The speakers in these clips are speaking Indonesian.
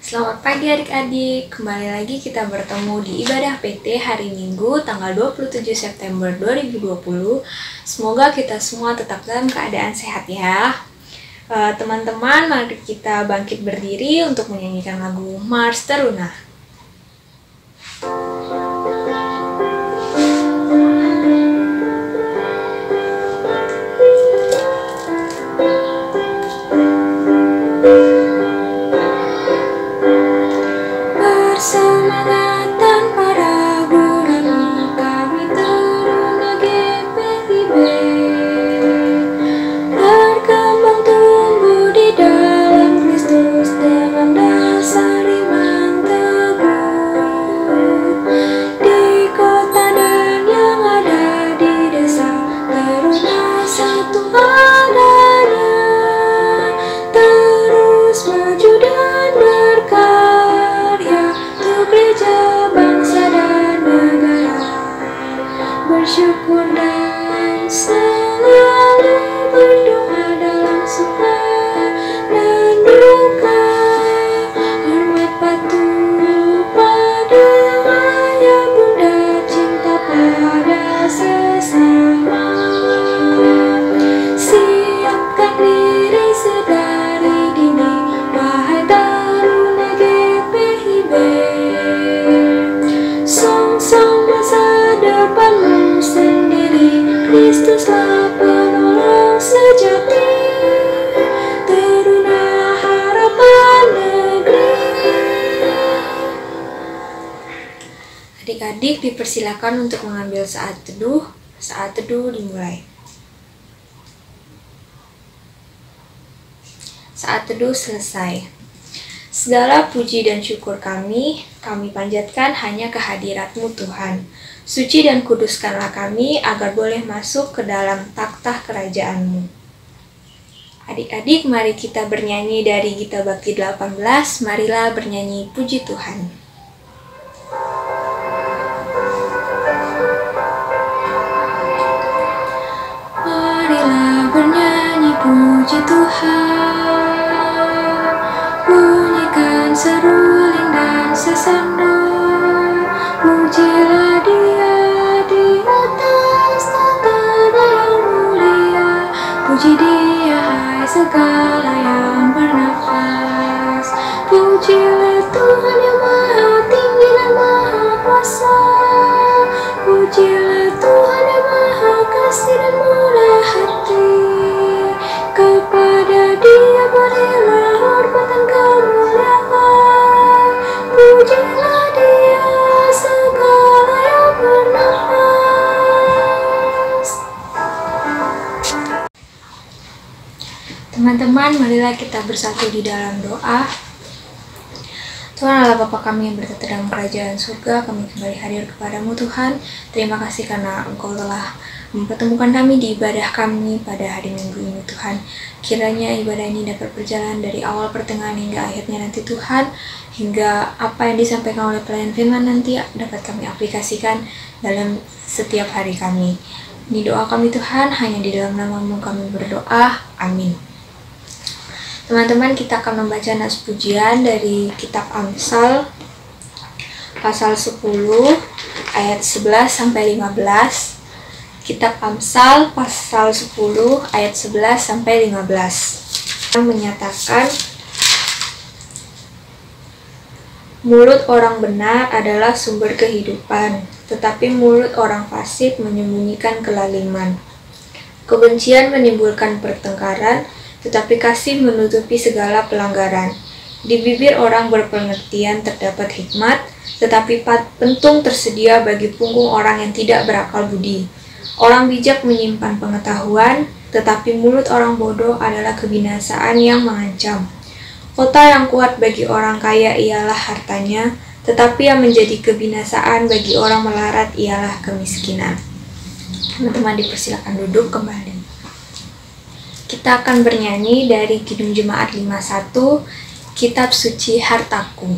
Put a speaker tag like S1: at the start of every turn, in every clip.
S1: Selamat pagi adik-adik, kembali lagi kita bertemu di ibadah PT hari Minggu tanggal 27 September 2020. Semoga kita semua tetap dalam keadaan sehat ya. Teman-teman, mari kita bangkit berdiri untuk menyanyikan lagu Mars Teruna.
S2: Bersyukur dan selalu berdoa dalam suka dan duka. Hormat patuh pada ayah bunda, cinta pada sesama. Siapkan diri sedari dini, wahai taruna GPIB. Song-song masa depanmu sendiri, Kristuslah penolong sejati, teruna harapan negeri.
S1: Adik-adik dipersilakan untuk mengambil saat teduh. Saat teduh dimulai. Saat teduh selesai. Segala puji dan syukur kami panjatkan hanya kehadirat-Mu Tuhan. Suci dan kuduskanlah kami agar boleh masuk ke dalam takhta kerajaan-Mu. Adik-adik, mari kita bernyanyi dari Gita Bakti 18, marilah bernyanyi puji Tuhan.
S2: Marilah bernyanyi puji Tuhan, bunyikan seruling dan sesandang, pujilah Dia di atas tahta yang mulia, puji Dia hai segala yang bernafas, pujilah Tuhan yang maha tinggi dan maha kuasa, pujilah Tuhan yang maha kasih dan murah hati, kepada Dia berilah hormat dan kemuliaan, pujilah Dia segala yang bernafas.
S1: Teman-teman, marilah kita bersatu di dalam doa. Tuhan Allah Bapa kami yang bertata dalam kerajaan surga, kami kembali hadir kepadamu Tuhan. Terima kasih karena Engkau telah mempertemukan kami di ibadah kami pada hari Minggu ini Tuhan. Kiranya ibadah ini dapat berjalan dari awal pertengahan hingga akhirnya nanti Tuhan, hingga apa yang disampaikan oleh pelayan firman nanti dapat kami aplikasikan dalam setiap hari kami. Ini doa kami Tuhan, hanya di dalam nama-Mu kami berdoa. Amin. Teman-teman, kita akan membaca nas pujian dari kitab Amsal pasal 10 ayat 11 sampai 15. Kitab Amsal pasal 10 ayat 11 sampai 15 yang menyatakan, mulut orang benar adalah sumber kehidupan, tetapi mulut orang fasik menyembunyikan kelaliman. Kebencian menimbulkan pertengkaran, tetapi kasih menutupi segala pelanggaran. Di bibir orang berpengertian terdapat hikmat, tetapi pentung tersedia bagi punggung orang yang tidak berakal budi. Orang bijak menyimpan pengetahuan, tetapi mulut orang bodoh adalah kebinasaan yang mengancam. Kota yang kuat bagi orang kaya ialah hartanya, tetapi yang menjadi kebinasaan bagi orang melarat ialah kemiskinan. Teman-teman dipersilakan duduk kembali. Kita akan bernyanyi dari Kidung Jemaat 51, Kitab Suci Hartaku.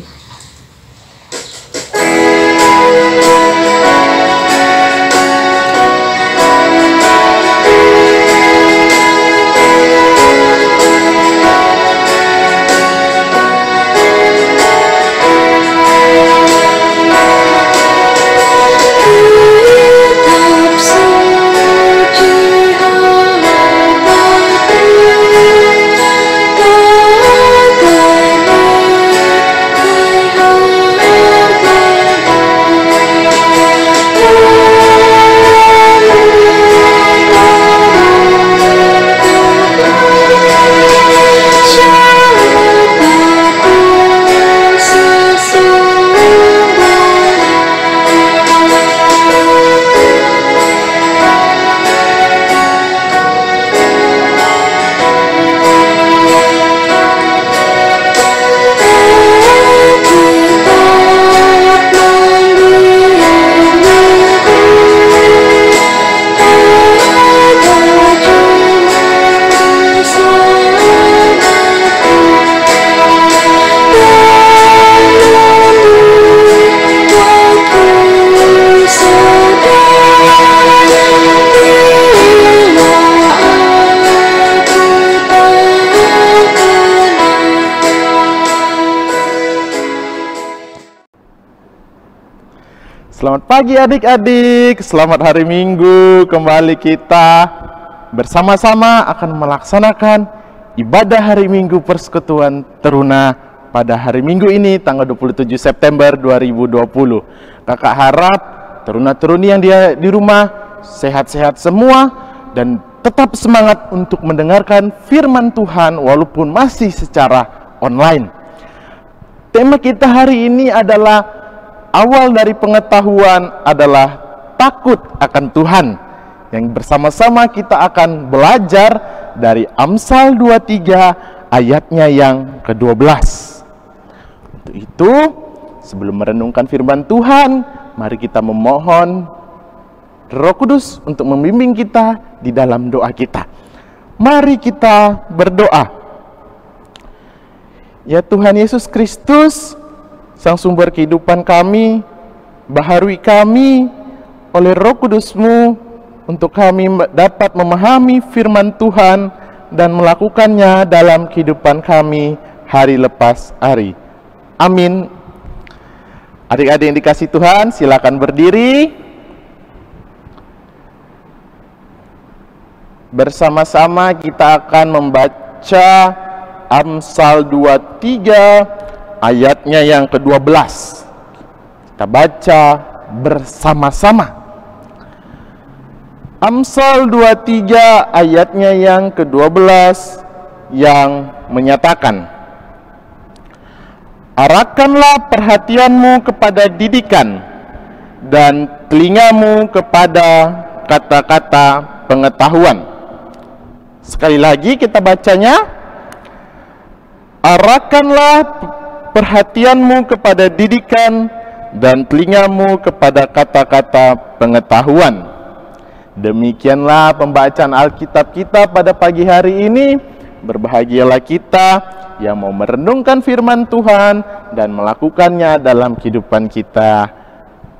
S3: Selamat pagi adik-adik, selamat hari Minggu. Kembali kita bersama-sama akan melaksanakan ibadah hari Minggu Persekutuan Teruna pada hari Minggu ini tanggal 27 September 2020. Kakak harap teruna-teruni yang di rumah sehat-sehat semua dan tetap semangat untuk mendengarkan firman Tuhan walaupun masih secara online. Tema kita hari ini adalah awal dari pengetahuan adalah takut akan Tuhan, yang bersama-sama kita akan belajar dari Amsal 23 ayatnya yang ke-12. Untuk itu, sebelum merenungkan firman Tuhan, mari kita memohon Roh Kudus untuk membimbing kita di dalam doa kita. Mari kita berdoa. Ya Tuhan Yesus Kristus, Sang sumber kehidupan kami, baharui kami oleh Roh Kudus-Mu untuk kami dapat memahami firman Tuhan dan melakukannya dalam kehidupan kami hari lepas hari. Amin. Adik-adik yang dikasih Tuhan, silakan berdiri. Bersama-sama kita akan membaca Amsal 23 ayatnya yang ke-12. Kita baca bersama-sama. Amsal 23 ayatnya yang ke-12 yang menyatakan, arahkanlah perhatianmu kepada didikan dan telingamu kepada kata-kata pengetahuan. Sekali lagi kita bacanya, arahkanlah perhatianmu kepada didikan dan telingamu kepada kata-kata pengetahuan. Demikianlah pembacaan Alkitab kita pada pagi hari ini. Berbahagialah kita yang mau merenungkan firman Tuhan dan melakukannya dalam kehidupan kita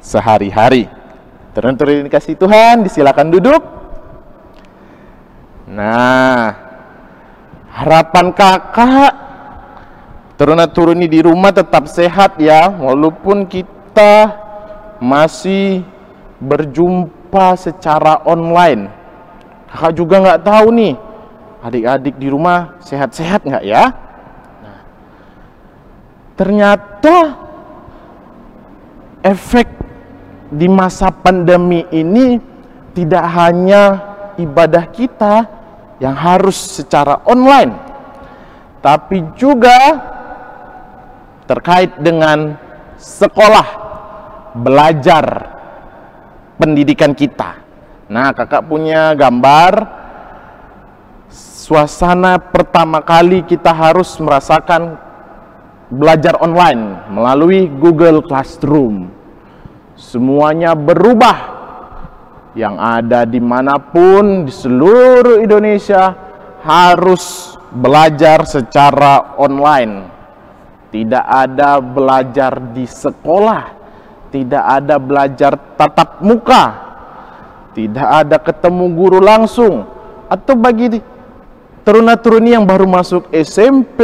S3: sehari-hari. Teruntur dikasih Tuhan, disilakan duduk. Nah, harapan kakak teruna-teruni di rumah tetap sehat ya, walaupun kita masih berjumpa secara online. Kakak juga nggak tahu nih, adik-adik di rumah sehat-sehat nggak ya? Nah, ternyata efek di masa pandemi ini tidak hanya ibadah kita yang harus secara online, tapi juga terkait dengan sekolah, belajar, pendidikan kita. Nah, kakak punya gambar suasana pertama kali kita harus merasakan belajar online melalui Google Classroom. Semuanya berubah. Yang ada dimanapun di seluruh Indonesia harus belajar secara online. Tidak ada belajar di sekolah, tidak ada belajar tatap muka, tidak ada ketemu guru langsung. Atau bagi teruna-teruni yang baru masuk SMP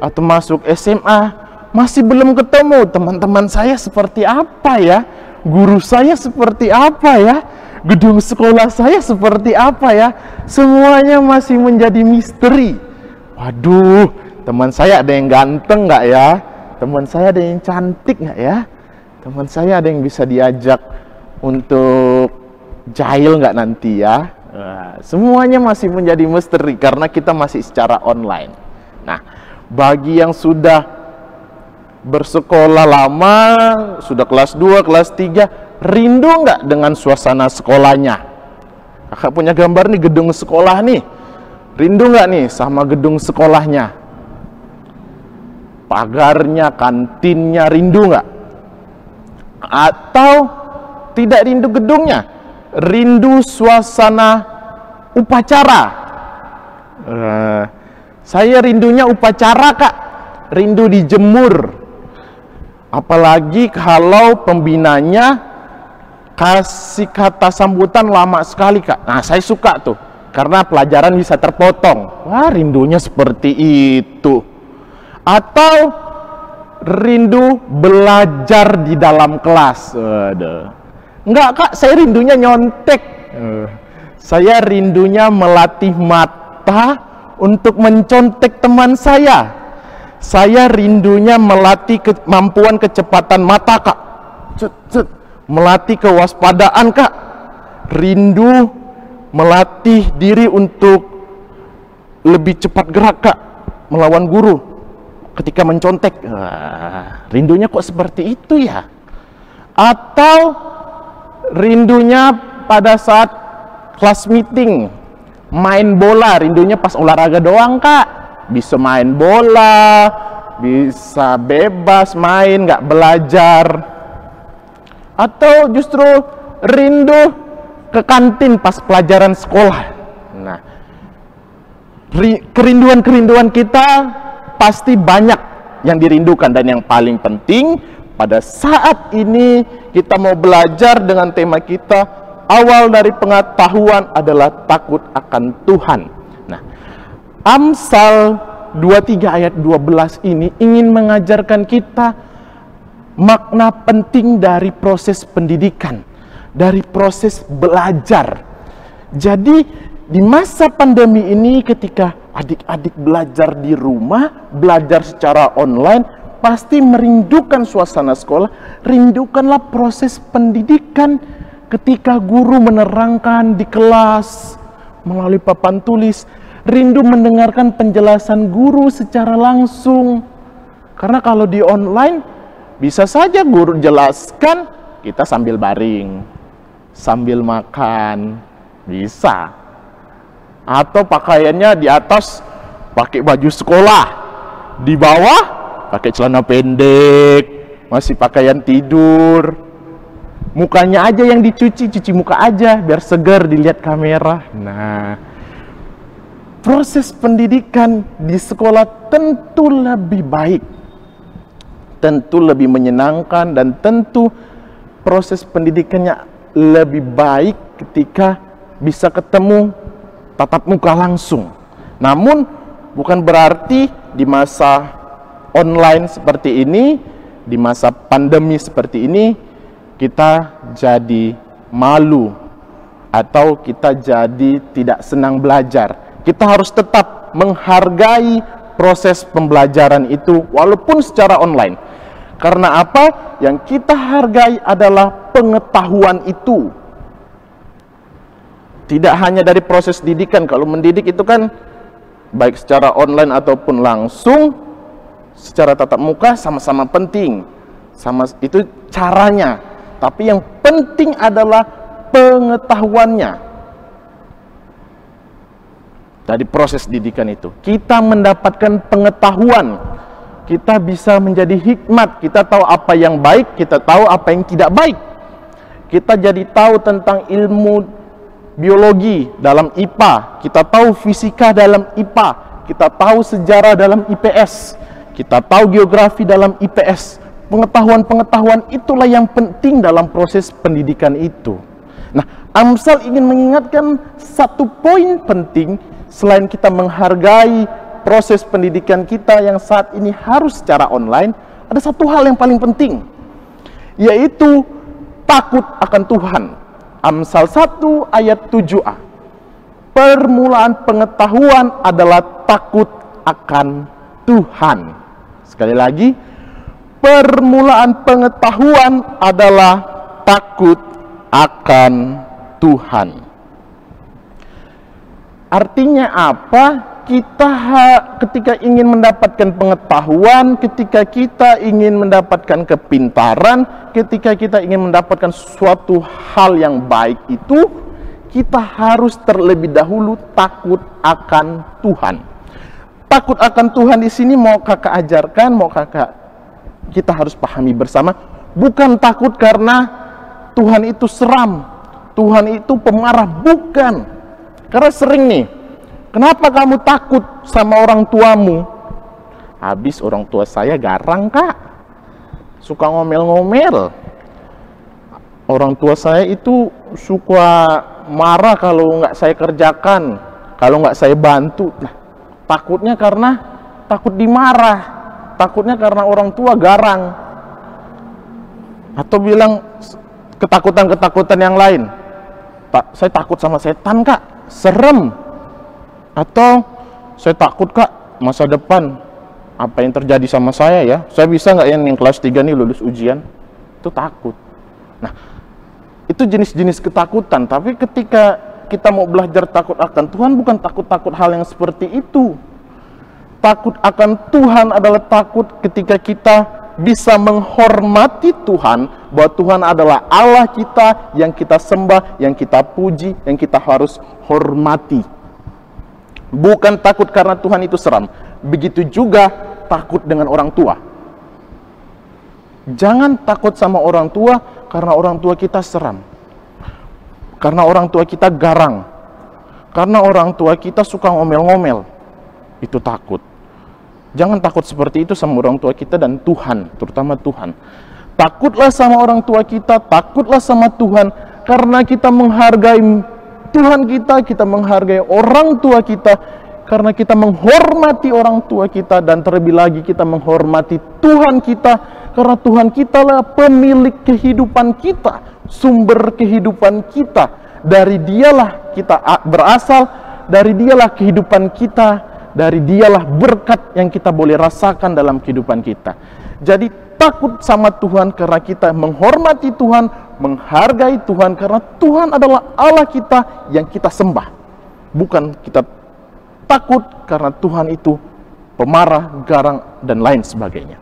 S3: atau masuk SMA, masih belum ketemu teman-teman saya seperti apa ya, guru saya seperti apa ya, gedung sekolah saya seperti apa ya, semuanya masih menjadi misteri. Waduh, teman saya ada yang ganteng nggak ya? Teman saya ada yang cantik nggak ya? Teman saya ada yang bisa diajak untuk jahil nggak nanti ya? Nah, semuanya masih menjadi misteri karena kita masih secara online. Nah, bagi yang sudah bersekolah lama, sudah kelas 2, kelas 3, rindu nggak dengan suasana sekolahnya? Kakak punya gambar nih gedung sekolah nih. Rindu nggak nih sama gedung sekolahnya? Pagarnya, kantinnya, rindu nggak? Atau tidak rindu gedungnya? Rindu suasana upacara? Saya rindunya upacara kak, rindu dijemur. Apalagi kalau pembinanya kasih kata sambutan lama sekali kak. Nah, saya suka tuh karena pelajaran bisa terpotong. Wah, rindunya seperti itu. Atau rindu belajar di dalam kelas. Waduh. Enggak kak, saya rindunya nyontek. Saya rindunya melatih mata untuk mencontek teman saya. Saya rindunya melatih kemampuan kecepatan mata kak. Melatih kewaspadaan kak. Rindu melatih diri untuk lebih cepat gerak kak, melawan guru ketika mencontek. Rindunya kok seperti itu ya? Atau rindunya pada saat kelas meeting, main bola, rindunya pas olahraga doang kak. Bisa main bola, bisa bebas main, nggak belajar. Atau justru rindu ke kantin pas pelajaran sekolah. Nah, kerinduan-kerinduan kita pasti banyak yang dirindukan, dan yang paling penting pada saat ini kita mau belajar dengan tema kita, awal dari pengetahuan adalah takut akan Tuhan. Nah, Amsal 23 ayat 12 ini ingin mengajarkan kita makna penting dari proses pendidikan, dari proses belajar. Jadi di masa pandemi ini ketika adik-adik belajar di rumah, belajar secara online, pasti merindukan suasana sekolah, rindukanlah proses pendidikan ketika guru menerangkan di kelas melalui papan tulis, rindu mendengarkan penjelasan guru secara langsung. Karena kalau di online, bisa saja guru jelaskan, kita sambil baring, sambil makan, bisa. Atau pakaiannya di atas pakai baju sekolah, di bawah pakai celana pendek, masih pakaian tidur, mukanya aja yang dicuci, cuci muka aja biar segar dilihat kamera. Nah, proses pendidikan di sekolah tentu lebih baik, tentu lebih menyenangkan, dan tentu proses pendidikannya lebih baik ketika bisa ketemu tatap muka langsung. Namun bukan berarti di masa online seperti ini, di masa pandemi seperti ini, kita jadi malu atau kita jadi tidak senang belajar. Kita harus tetap menghargai proses pembelajaran itu walaupun secara online. Karena apa? Yang kita hargai adalah pengetahuan itu. Tidak hanya dari proses didikan. Kalau mendidik itu kan baik secara online ataupun langsung, secara tatap muka sama-sama penting. Sama itu caranya. Tapi yang penting adalah pengetahuannya. Dari proses didikan itu, kita mendapatkan pengetahuan. Kita bisa menjadi hikmat. Kita tahu apa yang baik, kita tahu apa yang tidak baik. Kita jadi tahu tentang ilmu biologi dalam IPA, kita tahu fisika dalam IPA, kita tahu sejarah dalam IPS, kita tahu geografi dalam IPS. Pengetahuan-pengetahuan itulah yang penting dalam proses pendidikan itu. Nah, Amsal ingin mengingatkan satu poin penting. Selain kita menghargai proses pendidikan kita yang saat ini harus secara online, ada satu hal yang paling penting, yaitu takut akan Tuhan. Amsal 1 ayat 7a. Permulaan pengetahuan adalah takut akan Tuhan. Sekali lagi, permulaan pengetahuan adalah takut akan Tuhan. Artinya apa? Kita ketika ingin mendapatkan pengetahuan, ketika kita ingin mendapatkan kepintaran, ketika kita ingin mendapatkan suatu hal yang baik itu, kita harus terlebih dahulu takut akan Tuhan. Takut akan Tuhan di sini mau kakak ajarkan, mau kakak kita harus pahami bersama, bukan takut karena Tuhan itu seram, Tuhan itu pemarah, bukan. Karena sering nih, kenapa kamu takut sama orang tuamu? Habis orang tua saya garang kak, suka ngomel-ngomel. Orang tua saya itu suka marah kalau nggak saya kerjakan, kalau nggak saya bantu. Nah, takutnya karena takut dimarah, takutnya karena orang tua garang, atau bilang ketakutan-ketakutan yang lain. Saya takut sama setan kak, serem. Atau saya takut kak, masa depan apa yang terjadi sama saya ya, saya bisa nggak ya yang kelas 3 nih lulus ujian. Itu takut. Nah, itu jenis-jenis ketakutan. Tapi ketika kita mau belajar takut akan Tuhan, bukan takut-takut hal yang seperti itu. Takut akan Tuhan adalah takut ketika kita bisa menghormati Tuhan, bahwa Tuhan adalah Allah kita yang kita sembah, yang kita puji, yang kita harus hormati. Bukan takut karena Tuhan itu seram. Begitu juga takut dengan orang tua. Jangan takut sama orang tua karena orang tua kita seram, karena orang tua kita garang, karena orang tua kita suka ngomel-ngomel. Itu takut. Jangan takut seperti itu sama orang tua kita dan Tuhan, terutama Tuhan. Takutlah sama orang tua kita, takutlah sama Tuhan, karena kita menghargai Tuhan kita menghargai orang tua kita, karena kita menghormati orang tua kita, dan terlebih lagi kita menghormati Tuhan kita, karena Tuhan kita lah pemilik kehidupan kita, sumber kehidupan kita. Dari Dialah kita berasal, dari Dialah kehidupan kita, dari Dialah berkat yang kita boleh rasakan dalam kehidupan kita. Jadi takut sama Tuhan karena kita menghormati Tuhan, menghargai Tuhan, karena Tuhan adalah Allah kita yang kita sembah. Bukan kita takut karena Tuhan itu pemarah, garang, dan lain sebagainya.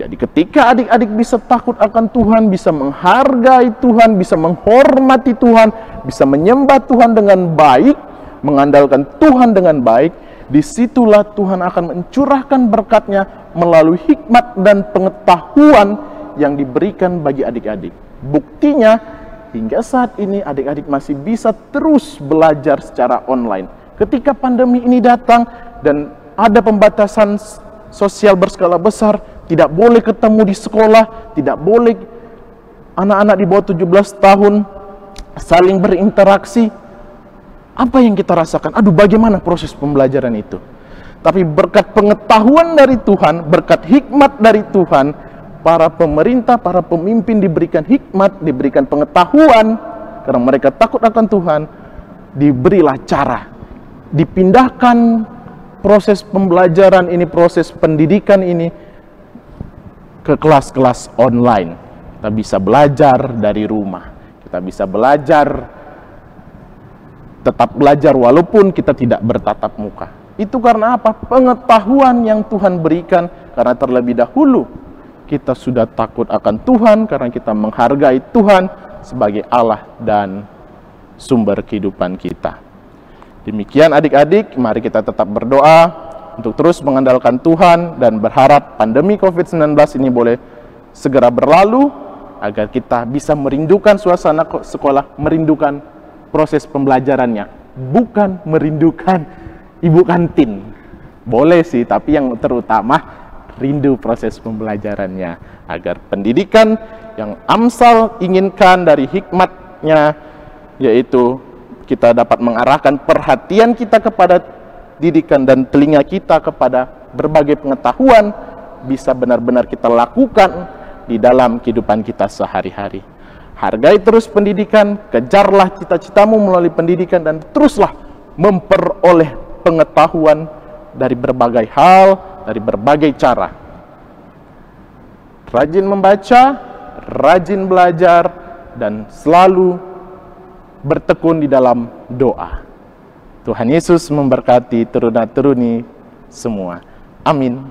S3: Jadi ketika adik-adik bisa takut akan Tuhan, bisa menghargai Tuhan, bisa menghormati Tuhan, bisa menyembah Tuhan dengan baik, mengandalkan Tuhan dengan baik, disitulah Tuhan akan mencurahkan berkatnya melalui hikmat dan pengetahuan yang diberikan bagi adik-adik. Buktinya, hingga saat ini adik-adik masih bisa terus belajar secara online. Ketika pandemi ini datang dan ada pembatasan sosial berskala besar, tidak boleh ketemu di sekolah, tidak boleh anak-anak di bawah 17 tahun saling berinteraksi. Apa yang kita rasakan? Aduh, bagaimana proses pembelajaran itu? Tapi berkat pengetahuan dari Tuhan, berkat hikmat dari Tuhan, para pemerintah, para pemimpin diberikan hikmat, diberikan pengetahuan, karena mereka takut akan Tuhan, diberilah cara. Dipindahkan proses pembelajaran ini, proses pendidikan ini, ke kelas-kelas online. Kita bisa belajar dari rumah. Kita bisa belajar, tetap belajar walaupun kita tidak bertatap muka. Itu karena apa? Pengetahuan yang Tuhan berikan, karena terlebih dahulu kita sudah takut akan Tuhan, karena kita menghargai Tuhan sebagai Allah dan sumber kehidupan kita. Demikian adik-adik, mari kita tetap berdoa untuk terus mengandalkan Tuhan dan berharap pandemi COVID-19 ini boleh segera berlalu, agar kita bisa merindukan suasana sekolah, merindukan proses pembelajarannya, bukan merindukan ibu kantin. Boleh sih, tapi yang terutama rindu proses pembelajarannya, agar pendidikan yang Amsal inginkan dari hikmatnya, yaitu kita dapat mengarahkan perhatian kita kepada didikan dan telinga kita kepada berbagai pengetahuan, bisa benar-benar kita lakukan di dalam kehidupan kita sehari-hari. Hargai terus pendidikan, kejarlah cita-citamu melalui pendidikan, dan teruslah memperoleh pengetahuan dari berbagai hal, dari berbagai cara. Rajin membaca, rajin belajar, dan selalu bertekun di dalam doa. Tuhan Yesus memberkati turuna-turuni semua. Amin.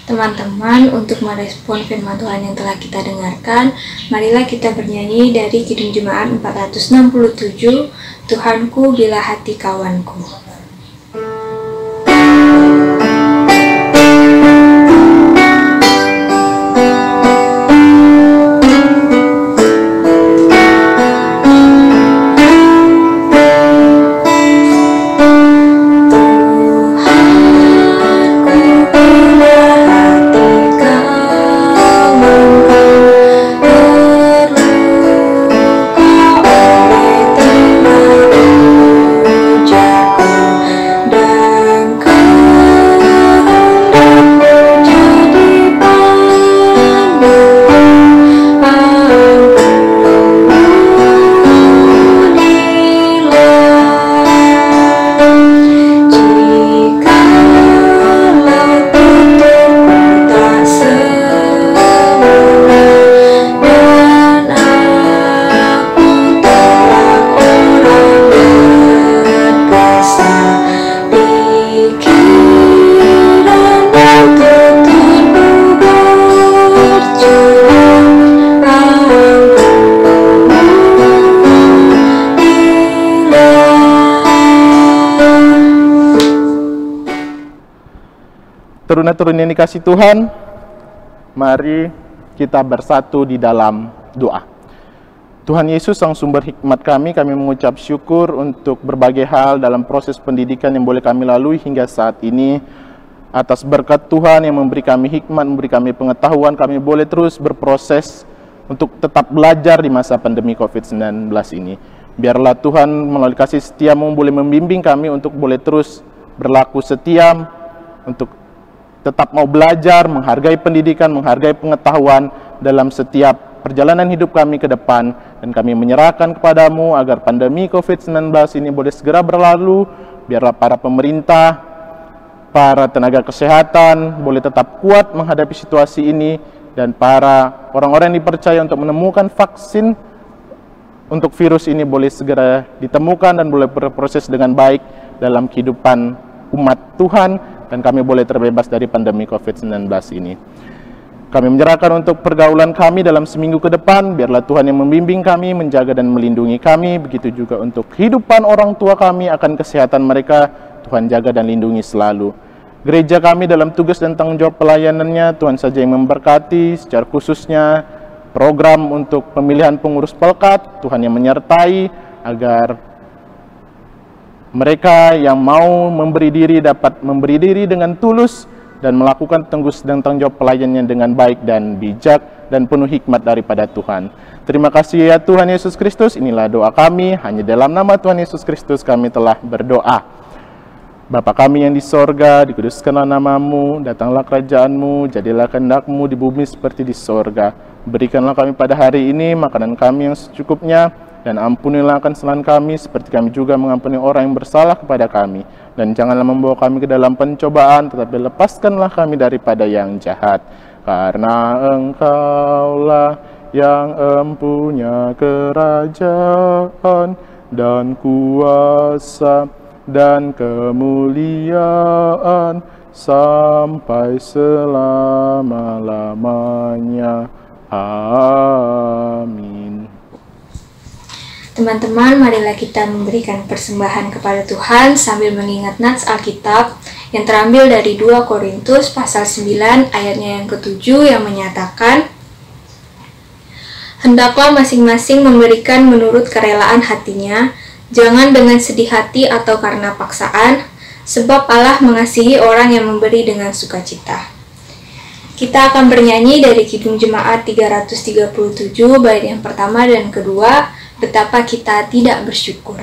S1: Teman-teman, untuk merespon firman Tuhan yang telah kita dengarkan, marilah kita bernyanyi dari Kidung Jemaat 467, Tuhanku bila hati kawanku.
S2: Jatuh
S3: Teruna-teruna yang dikasih Tuhan, mari kita bersatu di dalam doa. Tuhan Yesus, Sang Sumber Hikmat kami mengucap syukur untuk berbagai hal dalam proses pendidikan yang boleh kami lalui hingga saat ini. Atas berkat Tuhan yang memberi kami hikmat, memberi kami pengetahuan, kami boleh terus berproses untuk tetap belajar di masa pandemi COVID-19 ini. Biarlah Tuhan melalui kasih setia-Mu boleh membimbing kami untuk boleh terus berlaku setia, untuk tetap mau belajar, menghargai pendidikan, menghargai pengetahuan dalam setiap perjalanan hidup kami ke depan. Dan kami menyerahkan kepadamu agar pandemi COVID-19 ini boleh segera berlalu. Biarlah para pemerintah, para tenaga kesehatan boleh tetap kuat menghadapi situasi ini, dan para orang-orang yang dipercaya untuk menemukan vaksin untuk virus ini boleh segera ditemukan dan boleh berproses dengan baik dalam kehidupan umat Tuhan, dan kami boleh terbebas dari pandemi COVID-19 ini. Kami menyerahkan untuk pergaulan kami dalam seminggu ke depan, biarlah Tuhan yang membimbing kami, menjaga dan melindungi kami. Begitu juga untuk kehidupan orang tua kami, akan kesehatan mereka, Tuhan jaga dan lindungi selalu. Gereja kami dalam tugas dan tanggung jawab pelayanannya, Tuhan saja yang memberkati, secara khususnya program untuk pemilihan pengurus pelkat, Tuhan yang menyertai agar mereka yang mau memberi diri dapat memberi diri dengan tulus dan melakukan tugas dan tanggung jawab pelayanannya dengan baik dan bijak dan penuh hikmat daripada Tuhan. Terima kasih ya Tuhan Yesus Kristus, inilah doa kami, hanya dalam nama Tuhan Yesus Kristus kami telah berdoa. Bapa kami yang di sorga, dikuduskanlah namamu, datanglah kerajaanmu, jadilah kehendak-mu di bumi seperti di sorga. Berikanlah kami pada hari ini makanan kami yang secukupnya, dan ampunilah akan kesalahan kami, seperti kami juga mengampuni orang yang bersalah kepada kami. Dan janganlah membawa kami ke dalam pencobaan, tetapi lepaskanlah kami daripada yang jahat. Karena Engkaulah yang empunya kerajaan dan kuasa dan kemuliaan sampai selama-lamanya. Amin.
S1: Teman-teman, marilah kita memberikan persembahan kepada Tuhan sambil mengingat nats Alkitab yang terambil dari 2 Korintus pasal 9 ayatnya yang ke-7 yang menyatakan, "Hendaklah masing-masing memberikan menurut kerelaan hatinya, jangan dengan sedih hati atau karena paksaan, sebab Allah mengasihi orang yang memberi dengan sukacita." Kita akan bernyanyi dari Kidung Jemaat 337 bait yang pertama dan kedua, "Betapa Kita Tidak Bersyukur."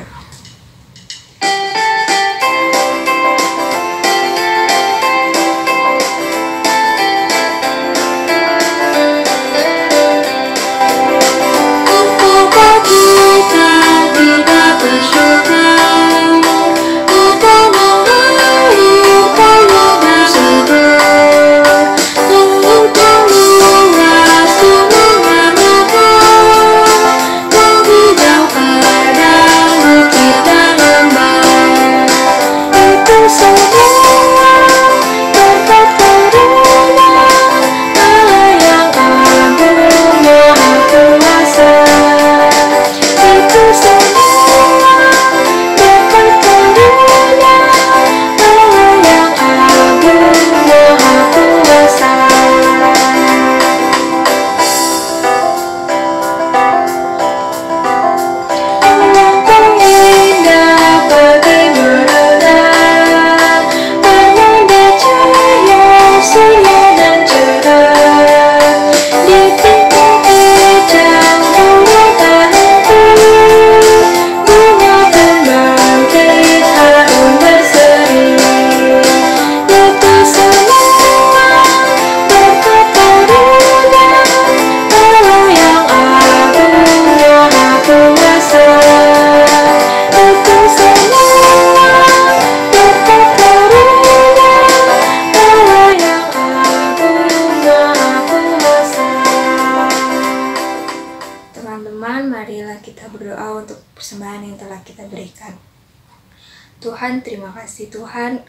S1: Tuhan, terima kasih Tuhan,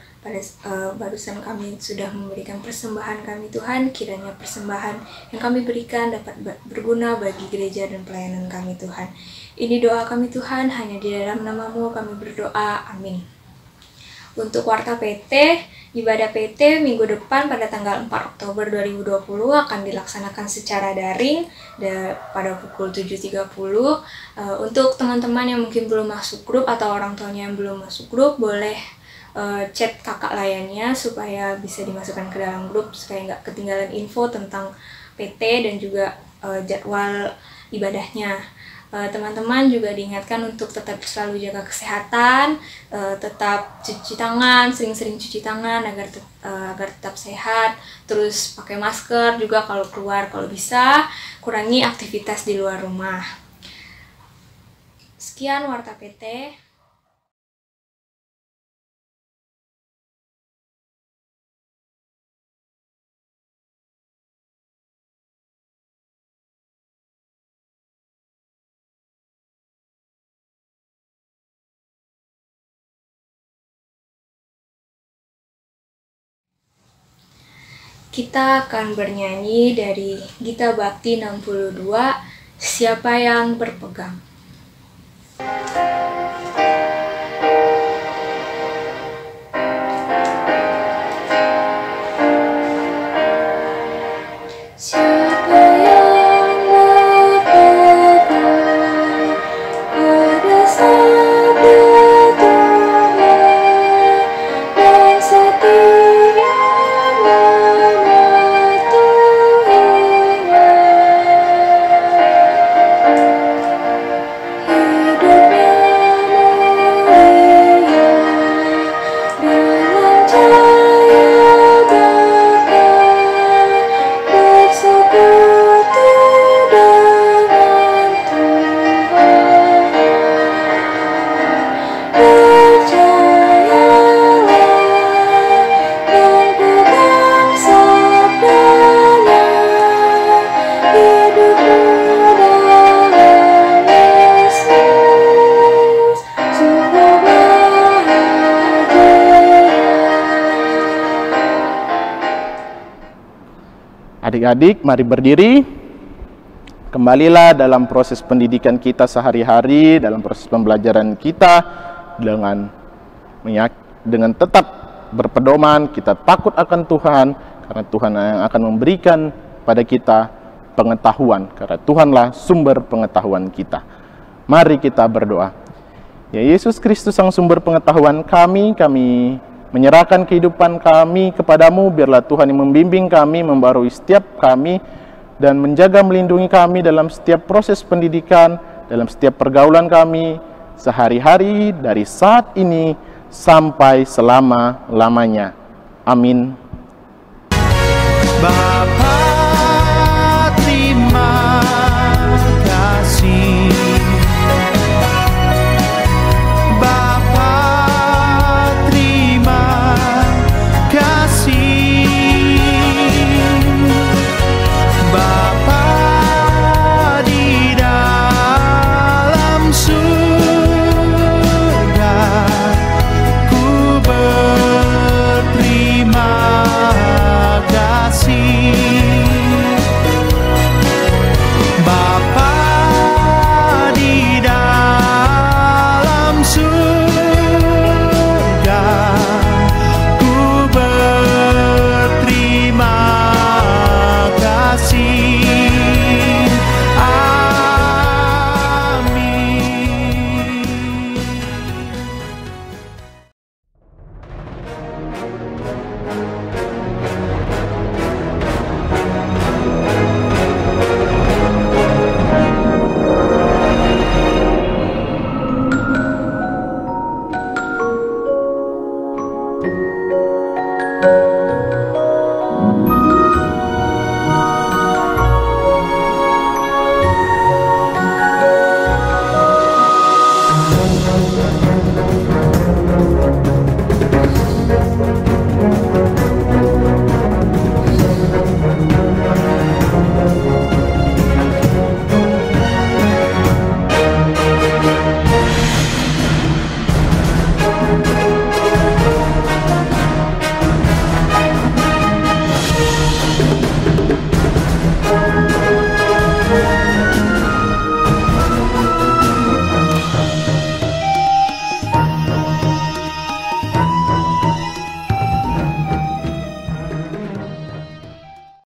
S1: barusan kami sudah memberikan persembahan kami Tuhan, kiranya persembahan yang kami berikan dapat berguna bagi gereja dan pelayanan kami Tuhan. Ini doa kami Tuhan, hanya di dalam nama-Mu kami berdoa, amin. Untuk Warta PT, Ibadah PT minggu depan pada tanggal 4 Oktober 2020 akan dilaksanakan secara daring pada pukul 7.30. Untuk teman-teman yang mungkin belum masuk grup atau orang tuanya yang belum masuk grup, boleh chat kakak layannya supaya bisa dimasukkan ke dalam grup supaya nggak ketinggalan info tentang PT dan juga jadwal ibadahnya. Teman-teman juga diingatkan untuk tetap selalu jaga kesehatan, tetap cuci tangan, sering-sering cuci tangan agar tetap sehat, terus pakai masker juga kalau keluar, kalau bisa kurangi aktivitas di luar rumah. Sekian Warta PT. Kita akan bernyanyi dari Gita Bakti 62, Siapa yang Berpegang.
S2: Siapa yang berpegang pada sabda Tuhan dan setia mematuhinya, hidupnya mulia dalam cahaya bahkan bersekutu dengan Tuhan. Percayalah dan pegang sabdanya, hidupmu dalam Yesus sungguh bahagia.
S3: Adik-adik, mari berdiri. Kembalilah dalam proses pendidikan kita sehari-hari, dalam proses pembelajaran kita dengan tetap berpedoman, kita takut akan Tuhan, karena Tuhan yang akan memberikan pada kita pengetahuan, karena Tuhanlah sumber pengetahuan kita. Mari kita berdoa. Ya Yesus Kristus, Sang sumber pengetahuan kami menyerahkan kehidupan kami kepadamu, biarlah Tuhan yang membimbing kami, membarui setiap kami, dan menjaga melindungi kami dalam setiap proses pendidikan, dalam setiap pergaulan kami, sehari-hari dari saat ini sampai selama-lamanya. Amin.
S4: Bapa, terima kasih. Bapa, terima kasih. Bapa di dalam surga, ku berterima kasih. Bapa di dalam surga, ku berterima kasih. Amin.